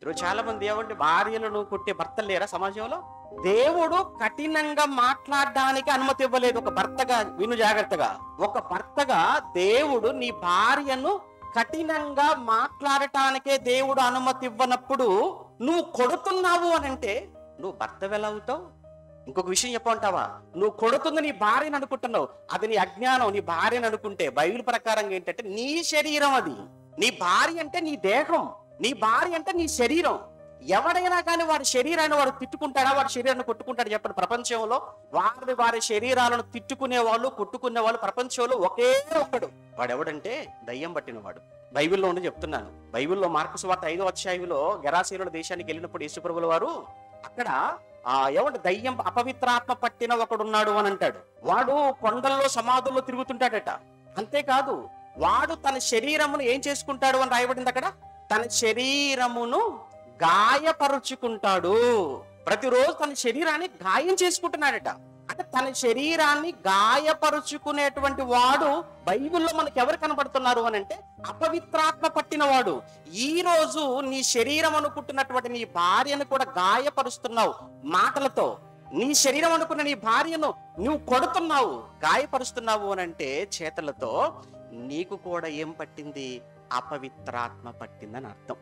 ఈరోజు చాలా మంది ఏమంటే భార్యలను కొట్టే భర్తలు లేరా సమాజంలో? దేవుడు కఠినంగా మాట్లాడడానికి అనుమతి ఇవ్వలేదు. ఒక భర్తగా విను జాగ్రత్తగా, ఒక భర్తగా దేవుడు నీ భార్యను కఠినంగా మాట్లాడటానికే దేవుడు అనుమతి ఇవ్వనప్పుడు నువ్వు కొడుతున్నావు అని అంటే నువ్వు భర్త ఎలా అవుతావు? ఇంకొక విషయం చెప్పమంటావా? నువ్వు కొడుతుంది నీ భార్యను అనుకుంటున్నావు, అది నీ అజ్ఞానం. నీ భార్యను అనుకుంటే బైబిల్ ప్రకారంగా ఏంటంటే నీ శరీరం అది. నీ భార్య అంటే నీ దేహం, నీ భార్య అంటే నీ శరీరం. ఎవడైనా కానీ వాడి శరీరాన్ని వాడు తిట్టుకుంటాడా, వాడి శరీరాన్ని కొట్టుకుంటాడు చెప్పండి? ప్రపంచంలో వారి శరీరాలను తిట్టుకునే వాళ్ళు, కొట్టుకునే వాళ్ళు ప్రపంచంలో ఒకే ఒక్కడు. వాడెవడంటే దయ్యం పట్టినవాడు. బైబిల్లో ఉండి చెప్తున్నాను. బైబిల్లో మార్కు సువార్త 5వ అధ్యాయంలో గెరాసీనుల దేశానికి వెళ్ళినప్పుడు యేసుప్రభుల వారు అక్కడ ఏమంటే దయ్యం అపవిత్రాత్మ పట్టిన ఒకడున్నాడు అని అంటాడు. వాడు కొండల్లో సమాధుల్లో తిరుగుతుంటాడట. అంతేకాదు వాడు తన శరీరమును ఏం చేసుకుంటాడు అని రాయబడింది అక్కడ. తన శరీరమును గాయపరుచుకుంటాడు. ప్రతిరోజు తన శరీరాన్ని గాయం చేసుకుంటున్నాడట. అంటే తన శరీరాన్ని గాయపరుచుకునేటువంటి వాడు బైబిల్లో మనకు ఎవరు కనబడుతున్నారు అని అంటే అపవిత్రాత్మ పట్టిన వాడు. ఈ రోజు నీ శరీరం అనుకుంటున్నటువంటి నీ భార్యను కూడా గాయపరుస్తున్నావు మాటలతో. నీ శరీరం అనుకున్న నీ భార్యను నువ్వు కొడుతున్నావు, గాయపరుస్తున్నావు అని అంటే చేతలతో. నీకు కూడా ఏం పట్టింది? అపవిత్రాత్మ పట్టిందని అర్థం.